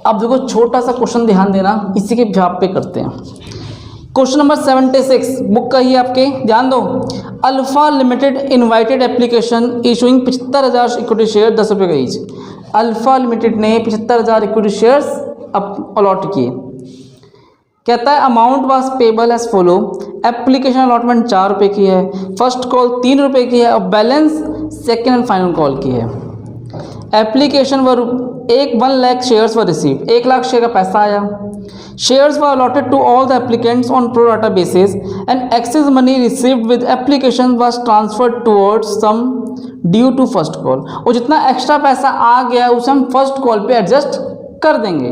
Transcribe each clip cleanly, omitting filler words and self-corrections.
अब देखो छोटा सा क्वेश्चन ध्यान देना, इसी के जवाब पे करते हैं। क्वेश्चन नंबर 76 बुक का ही आपके, ध्यान दो। Alpha limited invited application issuing 75,000 equity share 10 रुपये का ईच। अल्फा लिमिटेड ने 75,000 इक्विटी शेयर्स अलॉट किए। कहता है amount was payable as follow, application allotment 4 रुपये की है, फर्स्ट कॉल 3 रुपये की है और balance second and final call की है। Application were 1 lakh shares were received, 1 lakh share का पैसा आया। Shares were allotted to all the applicants on pro rata basis and excess money received with application was transferred towards sum due to first call. और जितना extra पैसा आ गया उसे हम first call पे एडजस्ट कर देंगे।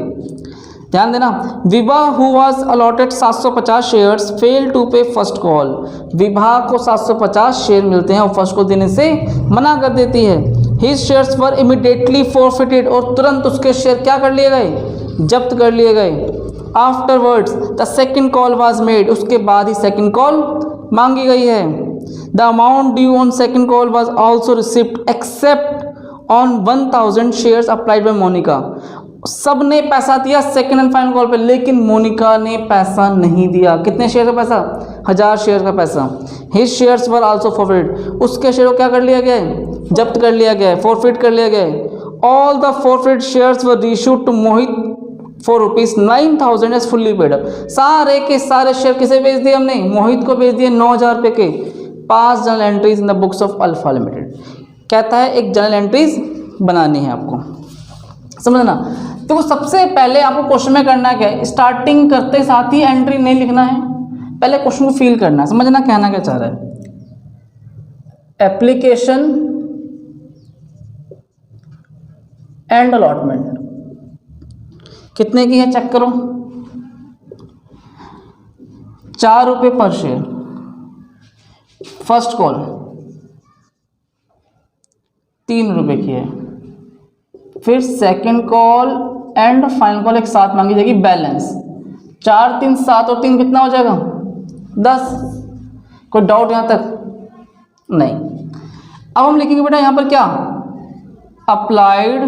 ध्यान देना, Vibha who was allotted 750 shares fail to pay first call. Vibha को 750 शेयर मिलते हैं और फर्स्ट कॉल देने से मना कर देती है। हिज शेयर्स वर इमीडिएटली फॉरफिटेड, और तुरंत उसके शेयर क्या कर लिए गए, जब्त कर लिए गए। Afterwards the second call was made, उसके बाद ही सेकेंड कॉल मांगी गई है। The amount due on second call was also received except on 1000 shares applied by Monika. सब ने पैसा दिया सेकेंड एंड फाइनल कॉल पे, लेकिन मोनिका ने पैसा नहीं दिया। कितने शेयर का पैसा, 1000 शेयर का पैसा। His shares were also forfeited, उसके शेयर को क्या कर लिया गया, जब्त कर लिया गया, फॉरफिट कर लिया गया। All the forfeit shares were reissued to Mohit for ₹9,000 as fully paid up. सारे के सारे शेयर किसे बेच दिए हमने, मोहित को बेच दिए 9,000 रुपये के। 5 journal entries in the books of alpha limited. कहता है एक जर्नल एंट्रीज बनानी है आपको, समझना। तो सबसे पहले आपको क्वेश्चन में करना क्या है, स्टार्टिंग करते साथ ही एंट्री नहीं लिखना है, पहले क्वेश्चन को फील करना है, समझना कहना क्या चाह रहा है। एप्लीकेशन एंड अलॉटमेंट कितने की है चेक करो, 4 रुपये पर शेयर। फर्स्ट कॉल 3 रुपये की है, फिर second call and final call एक साथ मांगी जाएगी। बैलेंस 4 3 7 और 3 कितना हो जाएगा, 10। कोई डाउट यहाँ तक नहीं। अब हम लिखेंगे बेटा यहाँ पर क्या, अप्लाइड,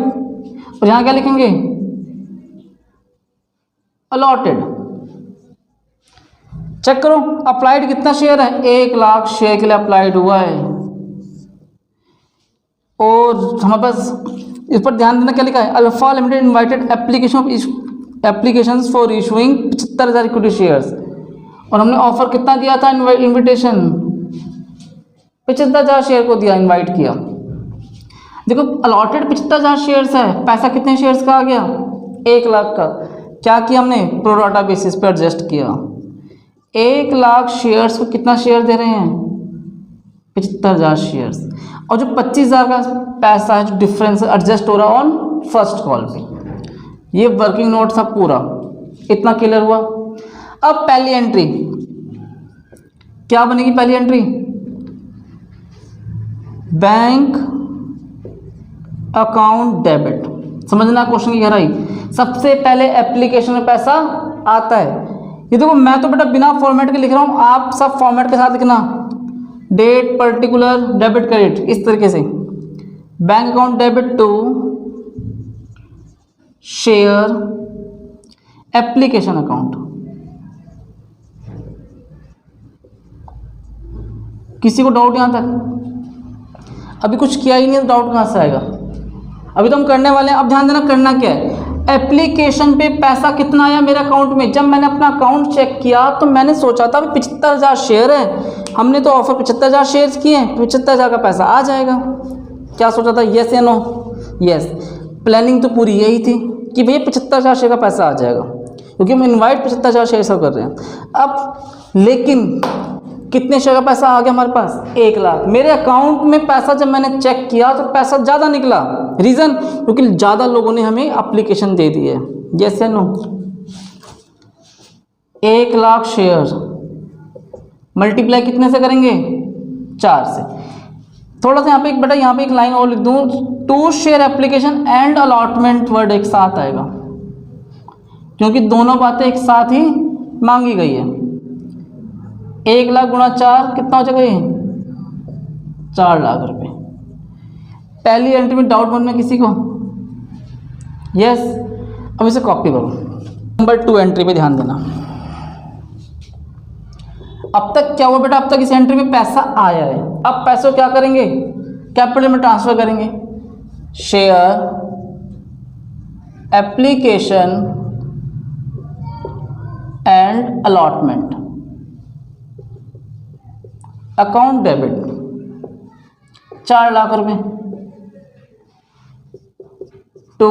और यहाँ क्या लिखेंगे, अलॉटेड। चेक करो अप्लाइड कितना शेयर है, 1 लाख शेयर के लिए अप्लाइड हुआ है। और हमारे पास इस पर ध्यान देना क्या लिखा है, alpha limited invited applications for issuing 75,000 equity shares. और हमने ऑफर कितना दिया था, इन्विटेशन 75,000 शेयर को दिया, इनवाइट किया। देखो अलॉटेड 75,000 शेयर्स है, पैसा कितने शेयर्स का आ गया, 1 लाख का। क्या किया हमने, प्रो राटा बेसिस पे एडजस्ट किया। 1 लाख शेयर्स को कितना शेयर दे रहे हैं, 75,000 शेयर्स। और जो 25,000 का पैसा है, जो डिफरेंस एडजस्ट हो रहा है ऑन फर्स्ट कॉल पे। ये वर्किंग नोट था पूरा, इतना क्लियर हुआ। अब पहली एंट्री क्या बनेगी, पहली एंट्री बैंक अकाउंट डेबिट। समझना क्वेश्चन की गहराई। सबसे पहले एप्लीकेशन में पैसा आता है। ये देखो मैं तो बेटा बिना फॉर्मेट के लिख रहा हूँ, आप सब फॉर्मेट के साथ लिखना, डेट पर्टिकुलर डेबिट क्रेडिट, इस तरीके से। Bank account debit to share application account. किसी को डाउट यहां तक, अभी कुछ किया ही नहीं तो डाउट कहां से आएगा, अभी तो हम करने वाले हैं। अब ध्यान देना करना क्या है, एप्लीकेशन पे पैसा कितना आया मेरे अकाउंट में। जब मैंने अपना अकाउंट चेक किया तो मैंने सोचा था 75,000 शेयर है, हमने तो ऑफर 75,000 शेयर्स किए हैं, 75,000 का पैसा आ जाएगा। क्या सोचा था, येस या नो, येस। प्लानिंग तो पूरी यही थी कि भैया 75,000 शेयर का पैसा आ जाएगा, क्योंकि हम इनवाइट 75,000 शेयर से कर रहे हैं। अब लेकिन कितने शेयर का पैसा आ गया हमारे पास, 1 लाख। मेरे अकाउंट में पैसा जब मैंने चेक किया तो पैसा ज़्यादा निकला। रीज़न, क्योंकि ज़्यादा लोगों ने हमें एप्लीकेशन दे दी है। यस या नो, 1 लाख शेयर मल्टीप्लाई कितने से करेंगे, 4 से। थोड़ा सा यहाँ पे एक बेटा यहाँ पे एक लाइन और लिख दूँ, to share application and allotment word एक साथ आएगा, क्योंकि दोनों बातें एक साथ ही मांगी गई है। 1 लाख गुणा 4 कितना हो जाएगा, ये 4 लाख रुपए। पहली एंट्री में डाउट मन में किसी को, यस। अब इसे कॉपी करो। नंबर 2 एंट्री पे ध्यान देना। अब तक क्या हुआ बेटा, अब तक इस एंट्री में पैसा आया है। अब पैसे को क्या करेंगे, कैपिटल में ट्रांसफर करेंगे। Share application and allotment, account debit 4 lakh रुपए टू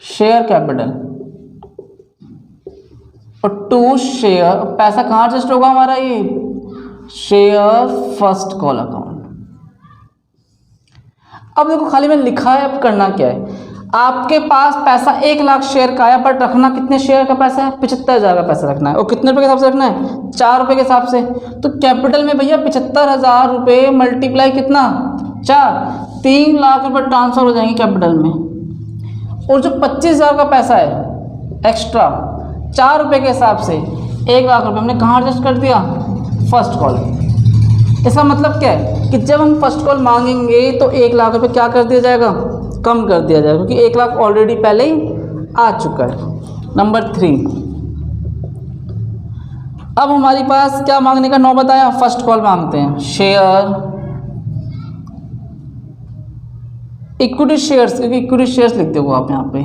शेयर कैपिटल और टू शेयर, पैसा कहाँ रजिस्टर होगा हमारा, ये शेयर फर्स्ट कॉल अकाउंट। अब देखो खाली मैंने लिखा है, अब करना क्या है, आपके पास पैसा 1 लाख शेयर का आया, बट रखना कितने शेयर का पैसा है, 75,000 का पैसा रखना है। और कितने रुपए के हिसाब से रखना है, 4 रुपए के हिसाब से। तो कैपिटल में भैया 75,000 रुपये मल्टीप्लाई कितना 4, 3 लाख रुपए ट्रांसफर हो जाएंगे कैपिटल में। और जो 25,000 का पैसा है एक्स्ट्रा 4 रुपये के हिसाब से 1 लाख रुपये हमने कहाँ एडजस्ट कर दिया, फर्स्ट कॉल। इसका मतलब क्या है कि जब हम फर्स्ट कॉल मांगेंगे तो 1 लाख रुपये क्या कर दिया जाएगा, कम कर दिया जाएगा, क्योंकि 1 लाख ऑलरेडी पहले ही आ चुका है। नंबर 3, अब हमारे पास क्या मांगने का नौबत आया, फर्स्ट कॉल मांगते हैं। शेयर इक्विटी शेयर्स, क्योंकि इक्विटी शेयर्स लिख दो आप यहाँ पे,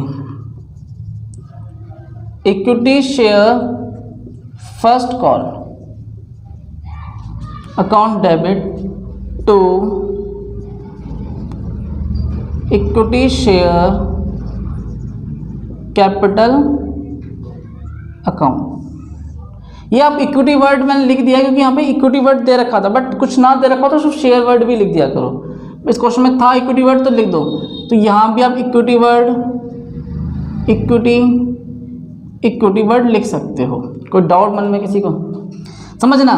equity share first call account debit to equity share capital account. ये आप इक्विटी वर्ड मैंने लिख दिया क्योंकि यहाँ पे इक्विटी वर्ड दे रखा था, बट कुछ ना दे रखा तो सिर्फ शेयर वर्ड भी लिख दिया करो। इस क्वेश्चन में था इक्विटी वर्ड तो लिख दो, तो यहाँ भी आप इक्विटी वर्ड इक्विटी वर्ड लिख सकते हो। कोई डाउट मन में किसी को, समझना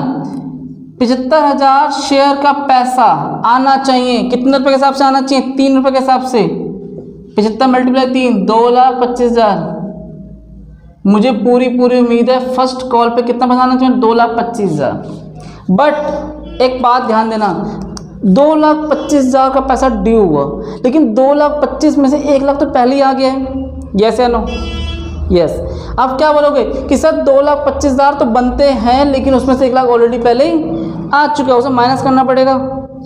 75,000 शेयर का पैसा आना चाहिए, कितने रुपए के हिसाब से आना चाहिए, 3 रुपए के हिसाब से। 75 मल्टीप्लाई 3, 2,25,000। मुझे पूरी उम्मीद है फर्स्ट कॉल पे कितना पैसा आना चाहिए, 2,25,000। बट एक बात ध्यान देना, 2,25,000 का पैसा ड्यू हुआ, लेकिन 2,25,000 में से 1 लाख तो पहले ही आ गया है। यस या नो, यस। आप क्या बोलोगे कि सर 2,25,000 तो बनते हैं, लेकिन उसमें से 1 लाख ऑलरेडी पहले ही आ चुका है, उसे माइनस करना पड़ेगा।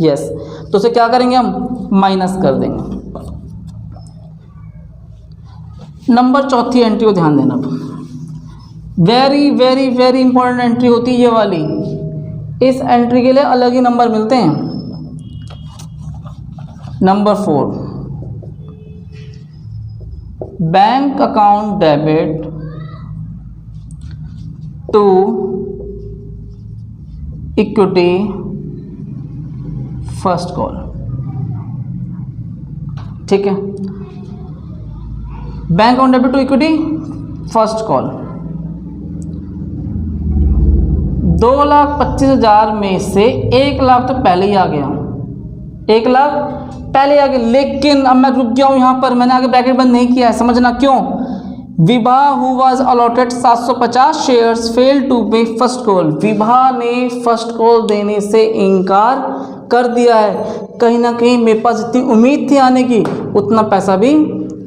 यस, तो उसे क्या करेंगे हम, माइनस कर देंगे। नंबर 4 एंट्री को ध्यान देना, very very very important entry होती है ये वाली। इस एंट्री के लिए अलग ही नंबर मिलते हैं। Number 4, bank account debit to equity first call. ठीक है, bank account debit to equity first call. 2,25,000 में से 1 लाख तो पहले ही आ गया, 1 लाख पहले आ गया, लेकिन अब मैं रुक गया हूं यहां पर, मैंने आगे ब्रैकेट बंद नहीं किया है। समझना क्यों, Vibha who was allotted 750 shares fail to pay first call. Vibha ने फर्स्ट कॉल देने से इनकार कर दिया है। कहीं ना कहीं मेरे पास जितनी उम्मीद थी आने की, उतना पैसा भी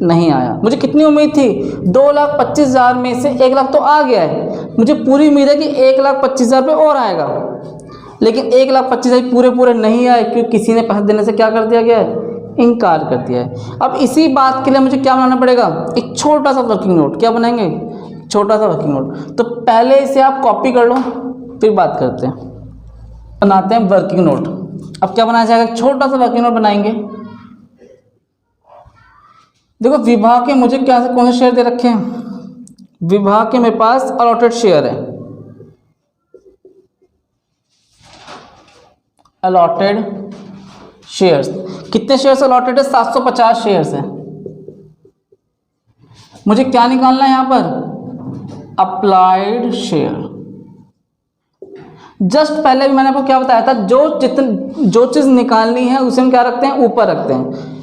नहीं आया। मुझे कितनी उम्मीद थी, 2,25,000 में से 1 लाख तो आ गया है, मुझे पूरी उम्मीद है कि 1,25,000 रुपये और आएगा, लेकिन 1,25,000 पूरे नहीं आए, क्योंकि किसी ने पैसा देने से क्या कर दिया गया है, इनकार कर दिया है। अब इसी बात के लिए मुझे क्या बनाना पड़ेगा, एक छोटा सा वर्किंग नोट। क्या बनाएंगे, छोटा सा वर्किंग नोट। तो पहले इसे आप कॉपी कर लो, फिर बात करते हैं, बनाते हैं वर्किंग नोट। अब क्या बनाया जाएगा, छोटा सा वर्किंग नोट बनाएंगे। देखो विभा के मुझे क्या से कौन से शेयर दे रखे हैं, विभा के मेरे पास अलॉटेड शेयर है, अलॉटेड शेयर्स। कितने शेयर्स अलॉटेड है, 750 शेयर्स हैं। मुझे क्या निकालना है यहां पर, अप्लाइड शेयर। जस्ट पहले भी मैंने आपको क्या बताया था, जो चीज निकालनी है उसे हम क्या रखते हैं, ऊपर रखते हैं।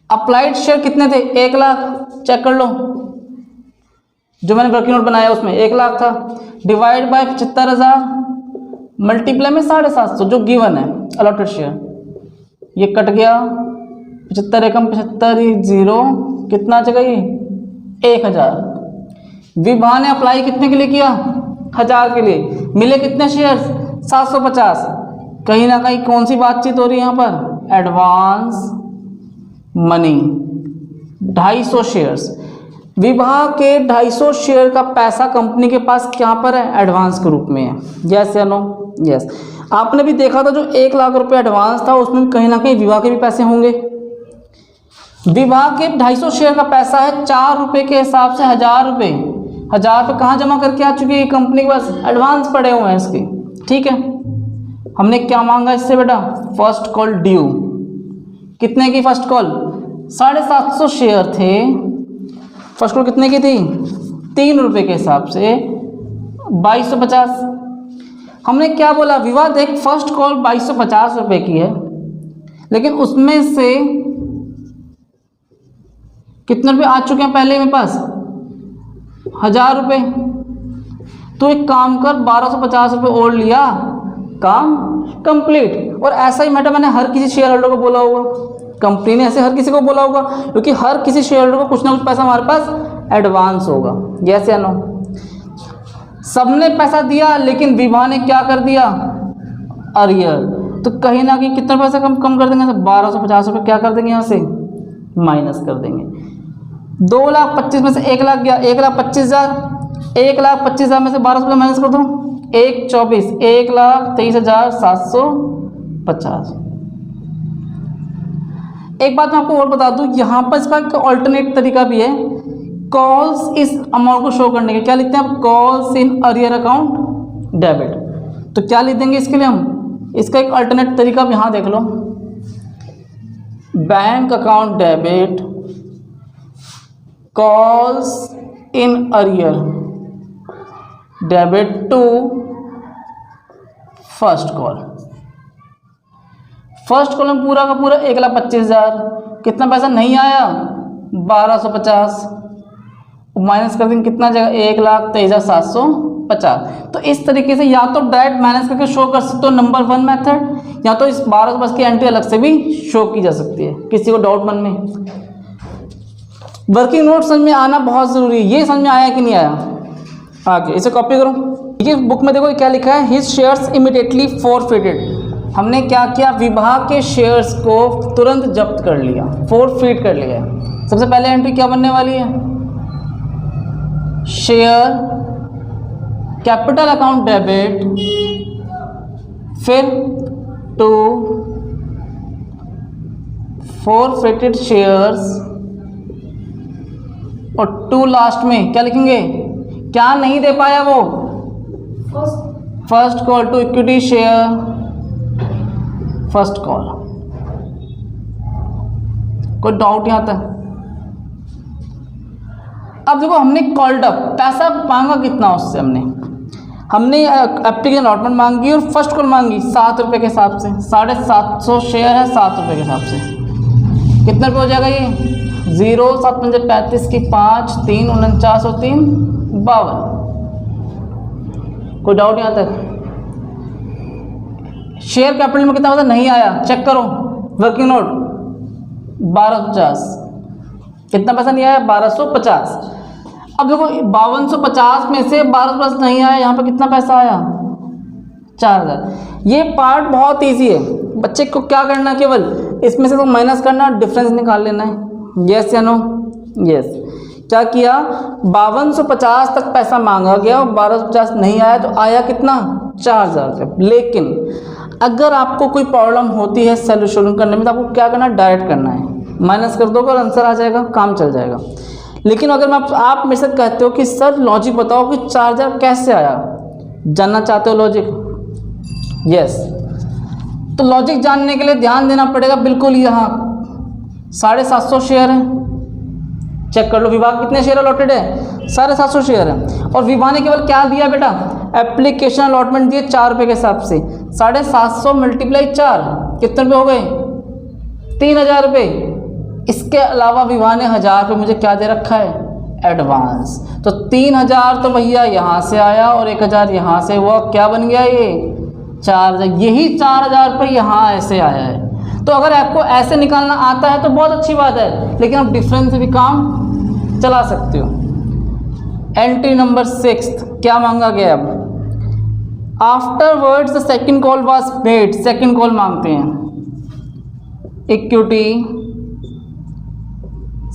अप्लाइड शेयर कितने थे, 1 लाख, चेक कर लो, जो मैंने वर्किंग नोट बनाया उसमें 1 लाख था, डिवाइड बाय 75,000 मल्टीप्लाई में 750 जो गिवन है अलॉटेड शेयर। ये कट गया, 75 एकम 75 0, कितना आ जाएगा ये 1000। विभा ने अप्लाई कितने के लिए किया 1000 के लिए, मिले कितने शेयर 750। कहीं ना कहीं कौन सी बातचीत हो रही है यहाँ पर, एडवांस मनी 250 शेयर्स। विभा के 250 शेयर का पैसा कंपनी के पास क्या पर है, एडवांस के रूप में है। यस या नो, यस। आपने भी देखा था जो 1 लाख रुपए एडवांस था उसमें कहीं ना कहीं विभा के भी पैसे होंगे। विभा के 250 शेयर का पैसा है 4 रुपये के हिसाब से 1000 रुपये। 1000 रुपये कहाँ जमा करके आ चुकी है कंपनी के पास, एडवांस पड़े हुए हैं इसके। ठीक है, हमने क्या मांगा इससे बेटा, फर्स्ट कॉल ड्यू। कितने की फर्स्ट कॉल, 750 शेयर थे, फर्स्ट कॉल कितने की थी 3 रुपये के हिसाब से 2250। हमने क्या बोला, विभा देख फर्स्ट कॉल 2250 रुपये की है, लेकिन उसमें से कितने रुपये आ चुके हैं पहले मेरे पास 1000 रुपये। तो एक काम कर 1250 रुपये और लिया, काम कंप्लीट। और ऐसा ही मैंने हर किसी शेयर होल्डर को बोला होगा, कंपनी ने ऐसे हर किसी को बोला होगा, क्योंकि हर किसी शेयर होल्डर को कुछ ना कुछ पैसा हमारे पास एडवांस होगा। यस या नो, सबने पैसा दिया लेकिन विभा ने क्या कर दिया, अरियर। तो कहीं ना कहीं कितना पैसा कम कर देंगे, 1250 रुपये क्या कर देंगे यहाँ से माइनस कर देंगे। 2,25,000 में से 1 लाख गया, 1,25,000। 1,25,000 में से 1200 माइनस कर दो, 1,24,000, 1,23,750। एक बात मैं आपको और बता दूं, यहाँ पर इसका एक ऑल्टरनेट तरीका भी है, कॉल्स इस अमाउंट को शो करने के। क्या लिखते हैं आप, calls in arrear account debit. तो क्या लिख देंगे इसके लिए हम, इसका एक अल्टरनेट तरीका यहाँ देख लो, bank account debit calls in arrear debit to first call. First call में पूरा का पूरा 1,25,000, कितना पैसा नहीं आया 1250, माइनस कर देंगे कितना जाएगा 1,23,750। तो इस तरीके से या तो डायरेक्ट माइनस करके शो कर सकते हो नंबर 1 मेथड, या तो इस 1250 की एंट्री अलग से भी शो की जा सकती है। किसी को डाउट मन में, वर्किंग नोट समझ में आना बहुत ज़रूरी है। ये समझ में आया कि नहीं आया, आगे इसे कॉपी करो। ये बुक में देखो क्या लिखा है, हिज शेयर्स इमीडिएटली फॉरफिटेड। हमने क्या किया, विभा के शेयर्स को तुरंत जब्त कर लिया, फॉरफिट कर लिया। सबसे पहले एंट्री क्या बनने वाली है, शेयर कैपिटल अकाउंट डेबिट, फिर टू फॉरफिटेड शेयर्स, और टू लास्ट में क्या लिखेंगे, क्या नहीं दे पाया वो, first call to equity share first call. कोई डाउट यहाँ तक? अब देखो हमने कॉल्ड अप, पैसा मांगा कितना उससे, हमने एप्लीकेशन अलॉटमेंट मांगी और फर्स्ट कॉल मांगी 7 रुपये के हिसाब से। 750 शेयर है, 7 रुपये के हिसाब से कितना रुपये हो जाएगा ये, 0 7 5 35 की 5 3 49 और 3 52। कोई डाउट यहाँ तक? शेयर कैपिटल में कितना होता नहीं आया, चेक करो, वर्किंग नोट 1250, कितना पैसा नहीं आया 1250। अब देखो 5250 में से 1250 नहीं आया, यहाँ पे कितना पैसा आया 4000। ये पार्ट बहुत इजी है, बच्चे को क्या करना है, केवल इसमें से तो माइनस करना, डिफरेंस निकाल लेना है। यस या नो, यस। क्या किया, 5250 तक पैसा मांगा गया और 1250 नहीं आया, तो आया कितना 4000 रुपये। लेकिन अगर आपको कोई प्रॉब्लम होती है सोल्यूशन करने में, तो आपको क्या करना है, डायरेक्ट करना है, माइनस कर दोगे और आंसर आ जाएगा, काम चल जाएगा। लेकिन अगर मैं आप मेरे से कहते हो कि सर लॉजिक बताओ कि 4000 कैसे आया, जानना चाहते हो लॉजिक? यस। तो लॉजिक जानने के लिए ध्यान देना पड़ेगा, बिल्कुल यहाँ 750 शेयर है, चेक कर लो विभाग कितने शेयर अलॉटेड है, 750 शेयर है। और विभाग ने केवल क्या दिया बेटा, एप्लीकेशन अलॉटमेंट दिए 4 रुपये के हिसाब से। 750 मल्टीप्लाई 4 कितने रुपये हो गए, 3000 रुपये। इसके अलावा विभाग ने 1000 रुपये मुझे क्या दे रखा है, एडवांस। तो 3000 तो भैया यहाँ से आया और 1000 यहाँ से, वो क्या बन गया ये 4000। यही 4000 रुपये यहाँ ऐसे आया है। तो अगर आपको ऐसे निकालना आता है तो बहुत अच्छी बात है, लेकिन आप डिफरेंस से भी काम चला सकते हो। एंट्री नंबर 6 क्या मांगा गया? अब afterwards the second call was made, second call मांगते हैं, equity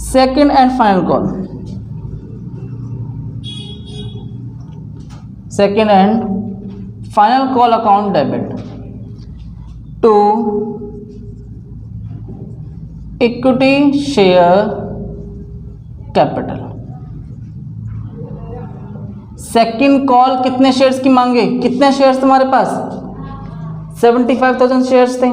second and final call, second and final call account debit to equity share capital. Second call कितने शेयर्स की मांगे? कितने शेयर्स तुम्हारे पास? 75,000 शेयर्स थे,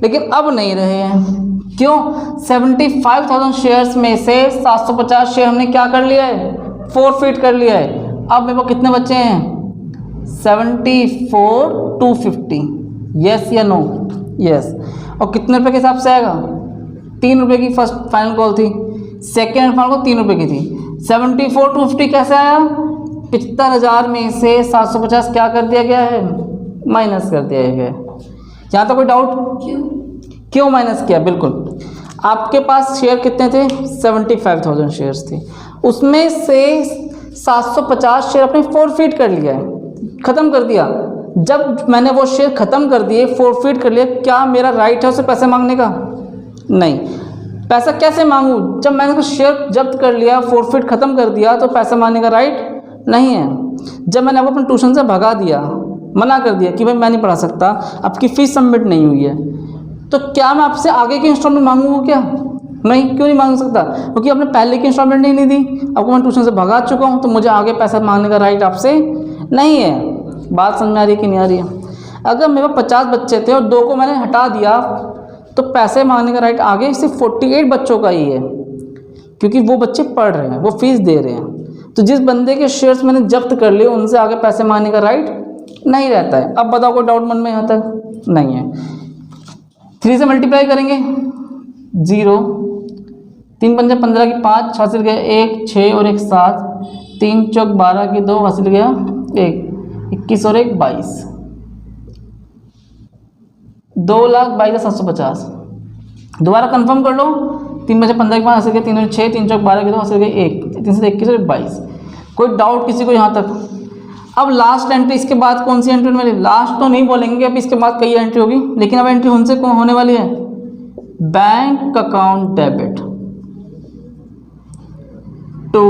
लेकिन अब नहीं रहे हैं। क्यों? 75,000 शेयर्स में से 750 शेयर हमने क्या कर लिया है? फॉरफिट कर लिया है। अब मेरे को कितने बचे हैं? 74,250। यस या नो? यस। और कितने रुपए के हिसाब से आएगा? 3 रुपये की फर्स्ट फाइनल कॉल थी, सेकेंड एंड फाइनल कॉल 3 रुपये की थी। 74,250 कैसे आया? 75,000 में से 750 क्या कर दिया गया है? माइनस कर दिया गया है। यहाँ तो कोई डाउट? क्यों माइनस किया? बिल्कुल, आपके पास शेयर कितने थे? 75,000 शेयर्स थे, उसमें से 750 शेयर आपने फॉरफिट कर लिया है, ख़त्म कर दिया। जब मैंने वो शेयर ख़त्म कर दिए, फॉरफिट कर लिया, क्या मेरा राइट है उसे पैसे मांगने का? नहीं। पैसा कैसे मांगूँ? जब मैंने कुछ शेयर जब्त कर लिया, फॉरफिट ख़त्म कर दिया, तो पैसा मांगने का राइट नहीं है। जब मैंने आपको अपने ट्यूशन से भगा दिया, मना कर दिया कि भाई मैं नहीं पढ़ा सकता, आपकी फ़ीस सबमिट नहीं हुई है, तो क्या मैं आपसे आगे की इंस्टॉलमेंट मांगूंगा? क्या नहीं, क्यों नहीं मांग सकता? क्योंकि आपने पहले की इंस्टॉलमेंट नहीं दी, आपको मैं ट्यूशन से भगा चुका हूँ, तो मुझे आगे पैसा मांगने का राइट आपसे नहीं है। बात समझ में आ रही है कि नहीं आ रही है? अगर मेरे 50 बच्चे थे और 2 को मैंने हटा दिया, तो पैसे मांगने का राइट आगे सिर्फ 48 बच्चों का ही है, क्योंकि वो बच्चे पढ़ रहे हैं, वो फीस दे रहे हैं। तो जिस बंदे के शेयर्स मैंने जब्त कर लिए, उनसे आगे पैसे मांगने का राइट नहीं रहता है। अब बताओ कोई डाउट मन में यहाँ तक? नहीं है। 3 से मल्टीप्लाई करेंगे, 0, 3 पंजे 15 की 5, हासिल गया 1, 6 और 1 7, 3 चौक 12 की 2, हासिल गया 1, 21 और 1 22, 2,22,750। दोबारा कंफर्म कर लो, 3 बजे 15 के 5 हासिल गया 3 और 6, 3 चौक 12 की 2, हासिल गया 1, 3 से 21 और 22। कोई डाउट किसी को यहाँ तक? अब लास्ट एंट्री, इसके बाद कौन सी एंट्री मेरी? लास्ट तो नहीं बोलेंगे, अब इसके बाद कई एंट्री होगी, लेकिन अब एंट्री उनसे कौन होने वाली है? Bank account debit to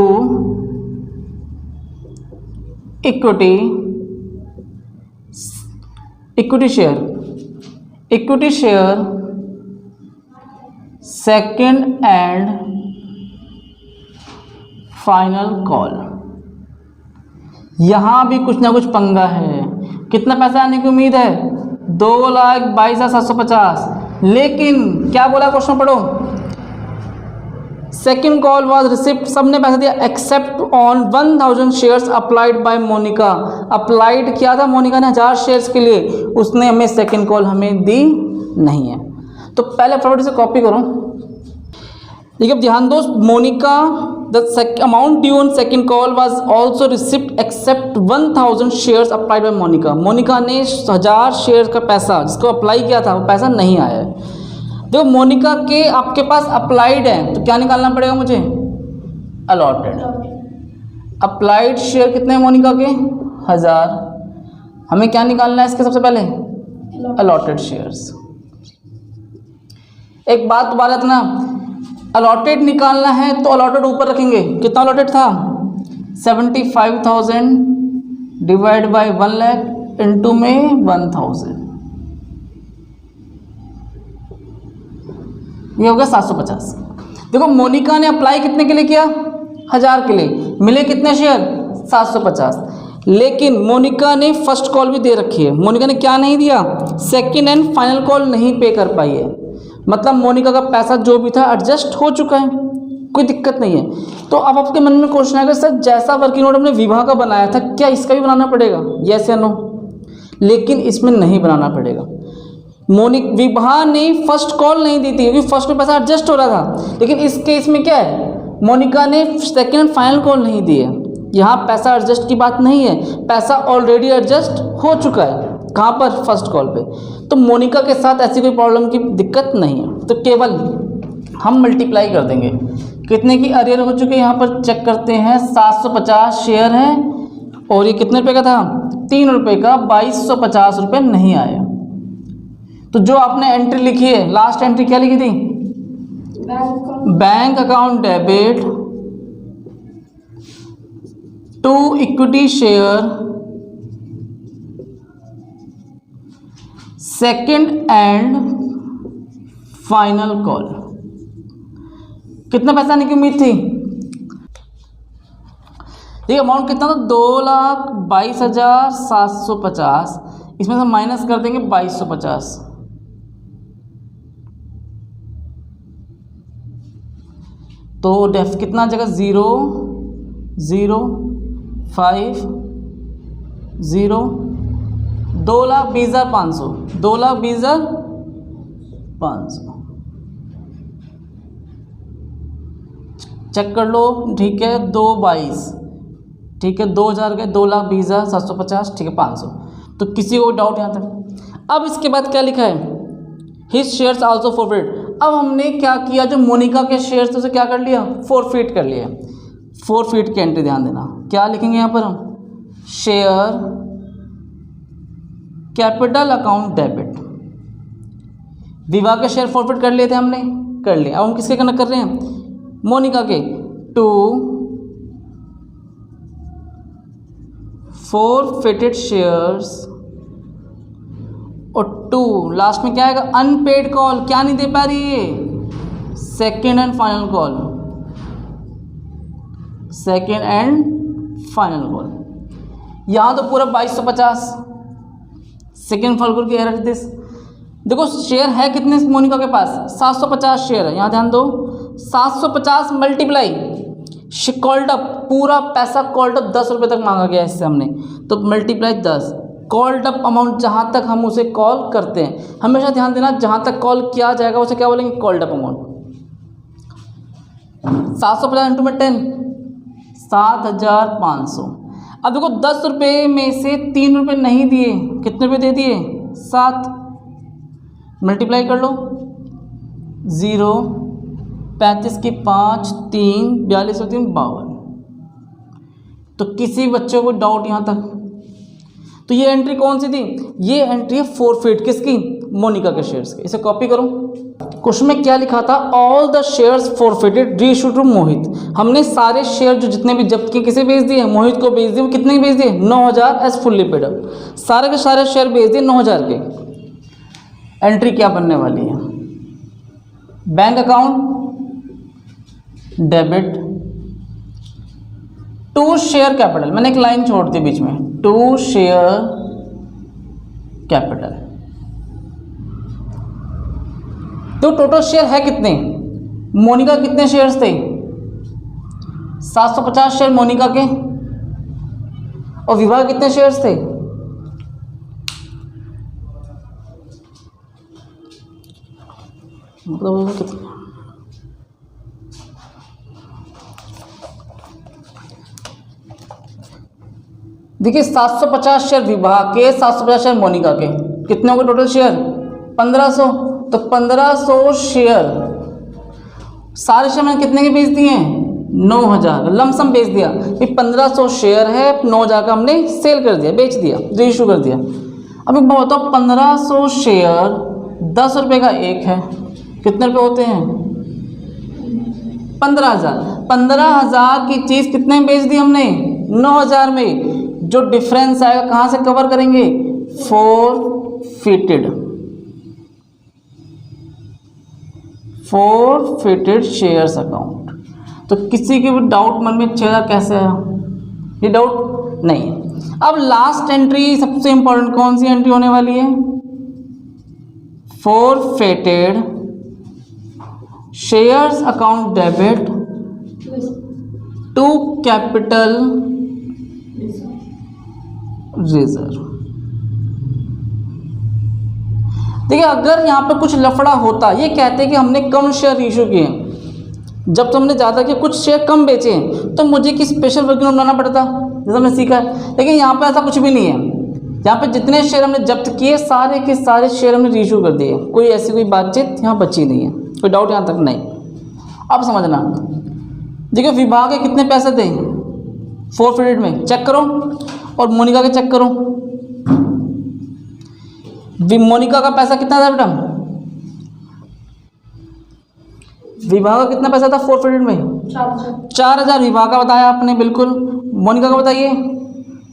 equity share second and final call. यहां भी कुछ ना कुछ पंगा है। कितना पैसा आने की उम्मीद है? 2,22,750। लेकिन क्या बोला क्वेश्चन पढ़ो, सेकेंड कॉल वाज रिसिप्ट, सबने पैसा दिया except on 1000 shares applied by Monika. Applied किया था मोनिका ने 1000 शेयर्स के लिए, उसने हमें सेकेंड कॉल हमें दी नहीं है। तो पहले फटाफट से कॉपी करो। देखिए अब ध्यान दो, Monika the amount due on second call was also receipt except 1000 shares applied by Monika. Monika ने 1000 शेयर का पैसा जिसको अप्लाई किया था वो पैसा नहीं आया है। देखो मोनिका के आपके पास अप्लाइड है, तो क्या निकालना पड़ेगा मुझे? अलॉटेड। अप्लाइड शेयर कितने हैं मोनिका के? 1000। हमें क्या निकालना है इसके सबसे पहले? Allotted shares. एक बात दोबारा इतना, अलॉटेड निकालना है तो अलॉटेड ऊपर रखेंगे। कितना अलॉटेड था? 75,000 डिवाइड बाय 1 लाख इंटू में 1000, ये हो गया 750। देखो मोनिका ने अप्लाई कितने के लिए किया? 1000 के लिए। मिले कितने शेयर? 750। लेकिन मोनिका ने फर्स्ट कॉल भी दे रखी है। मोनिका ने क्या नहीं दिया? सेकंड एंड फाइनल कॉल नहीं पे कर पाई है। मतलब मोनिका का पैसा जो भी था एडजस्ट हो चुका है, कोई दिक्कत नहीं है। तो अब आपके मन में क्वेश्चन आएगा, सर जैसा वर्किंग नोट हमने विवाह का बनाया था, क्या इसका भी बनाना पड़ेगा? यस या नो? लेकिन इसमें नहीं बनाना पड़ेगा। विवाह ने फर्स्ट कॉल नहीं दी थी क्योंकि फर्स्ट में पैसा एडजस्ट हो रहा था, लेकिन इस केस में क्या है, मोनिका ने सेकेंड एंड फाइनल कॉल नहीं दी है। यहाँ पैसा एडजस्ट की बात नहीं है, पैसा ऑलरेडी एडजस्ट हो चुका है, कहाँ पर, फर्स्ट कॉल पे। तो मोनिका के साथ ऐसी कोई प्रॉब्लम की दिक्कत नहीं है, तो केवल हम मल्टीप्लाई कर देंगे। कितने की अरियर हो चुके हैं यहाँ पर चेक करते हैं, 750 शेयर है और ये कितने रुपए का था, 3 रुपये का, 2250 रुपये नहीं आया। तो जो आपने एंट्री लिखी है, लास्ट एंट्री क्या लिखी थी, bank account debit to equity share second and final call. कितना पैसा आने की उम्मीद थी, ये अमाउंट कितना था, 2,22,750, इसमें से माइनस कर देंगे 2250, तो डेफ कितना आ जाएगा, 0 0 5 0, 2,20,500, 2,20,500 चेक कर लो, ठीक है, 2,22, ठीक है, 2,000 गए, 2,20,750, ठीक है, 500। तो किसी को डाउट यहाँ तक। अब इसके बाद क्या लिखा है, हिज शेयर्स आल्सो फॉरफिट। अब हमने क्या किया, जो मोनिका के शेयर्स थे उसे क्या कर लिया, फॉरफिट कर लिया। फॉरफिट की एंट्री ध्यान देना, क्या लिखेंगे यहाँ पर हम, शेयर कैपिटल अकाउंट डेबिट। विवाह के शेयर फॉरफिट कर लिए थे हमने, कर लिए। अब हम किसके कनेक्ट कर रहे हैं, मोनिका के, टू फॉरफिटेड शेयर्स और टू लास्ट में क्या आएगा, अनपेड कॉल, क्या नहीं दे पा रही है, second and final call, second and final call. यहाँ तो पूरा 2250, सेकेंड फाइनल कॉल की एरर दिस। देखो शेयर है कितने मोनिका के पास, 750 शेयर है, यहाँ ध्यान दो, 750 मल्टीप्लाई कॉल्ड अप, पूरा पैसा कॉल्ड अप 10 रुपये तक मांगा गया इससे हमने, तो मल्टीप्लाई 10 कॉल्ड अप अमाउंट, जहाँ तक हम उसे कॉल करते हैं, हमेशा ध्यान देना जहाँ तक कॉल किया जाएगा उसे क्या बोलेंगे, कॉल्ड अप अमाउंट। 750 इंटू में 10, 7,500। अब देखो 10 रुपये में से 3 रुपये नहीं दिए, कितने रुपये दे दिए, 7, मल्टीप्लाई कर लो, 0 35 की 5 3 42 3 52। तो किसी बच्चों को डाउट यहाँ तक, तो ये एंट्री कौन सी थी, ये एंट्री है फॉरफिट किसकी, मोनिका के शेयर्स की। इसे कॉपी करो, क्वेश्चन में क्या लिखा था, all the shares forfeited reissued to Mohit. हमने सारे शेयर जो जितने भी जब्त किए किसे भेज दिए, मोहित को भेज दिए। वो कितने भेज दिए, 9,000 एज फुल्ली पेड अप, सारे के सारे शेयर भेज दिए 9,000 के। एंट्री क्या बनने वाली है, bank account debit to share capital, मैंने एक लाइन छोड़ दी बीच में, टू शेयर कैपिटल। तो टोटल शेयर है कितने, मोनिका कितने शेयर्स थे, 750 शेयर मोनिका के, और विवाह कितने शेयर्स थे, मतलब कितने, देखिए 750 शेयर विवाह के, 750 शेयर मोनिका के, कितने हो गए टोटल शेयर, 1500। तो 1500 शेयर, सारे शेयर मैंने कितने के बेच दिए हैं, 9,000, लमसम बेच दिया। ये 1500 शेयर है, 9,000 का हमने सेल कर दिया, बेच दिया, रीइश्यू कर दिया। अब एक बात बताओ, 1500 शेयर 10 रुपये का एक है, कितने रुपये होते हैं, 15,000। 15,000 की चीज़ कितने में बेच दी हमने, 9,000 में। जो डिफरेंस आएगा कहाँ से कवर करेंगे, फॉरफिटेड शेयर्स अकाउंट। तो किसी के भी डाउट मन में 6,000 कैसे आया, ये डाउट नहीं है। अब लास्ट एंट्री सबसे इंपॉर्टेंट कौन सी एंट्री होने वाली है, forfeited shares account debit to capital reserve. देखिए अगर यहाँ पे कुछ लफड़ा होता, ये कहते हैं कि हमने कम शेयर इशू किए हैं, जब तो हमने ज़्यादा किया, कुछ शेयर कम बेचे हैं, तो मुझे कि स्पेशल वर्किंग नोट बनाना पड़ता, जैसा हमने सीखा है। लेकिन यहाँ पे ऐसा कुछ भी नहीं है, यहाँ पे जितने शेयर हमने जब्त किए सारे के सारे शेयर हमने रीइशू कर दिए, कोई ऐसी कोई बातचीत यहाँ बची नहीं है, कोई डाउट यहाँ तक नहीं। अब समझना, देखिए विभा के कितने पैसे थे फोरफिटेड में, चेक करो, और मोनिका के चेक करो। मोनिका का पैसा कितना था बेटा, विभा का कितना पैसा था फोरफिटेड में, 4000 विभा का बताया आपने, बिल्कुल। मोनिका का बताइए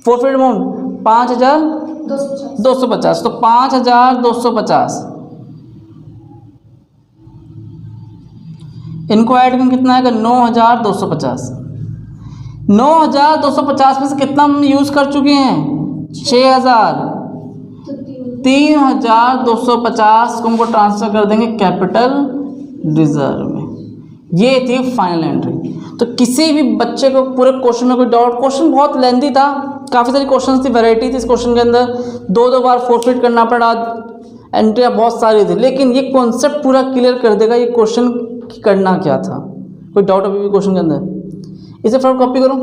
फोरफिटेड अमाउंट 5250, तो 5250 इनको ऐड करके कितना आएगा 9250। 9250 में से कितना हम यूज कर चुके हैं 6000, 3250 को हमको ट्रांसफर कर देंगे कैपिटल रिजर्व में। ये थी फाइनल एंट्री। तो किसी भी बच्चे को पूरे क्वेश्चन में कोई डाउट, क्वेश्चन बहुत लेंथी था, काफ़ी सारी क्वेश्चन थी, वैरायटी थी इस क्वेश्चन के अंदर, दो बार फोरफिट करना पड़ा, एंट्रियाँ बहुत सारी थी, लेकिन ये कॉन्सेप्ट पूरा क्लियर कर देगा ये क्वेश्चन करना क्या था। कोई डाउट अभी भी क्वेश्चन के अंदर? इसे फटाफट कॉपी करो।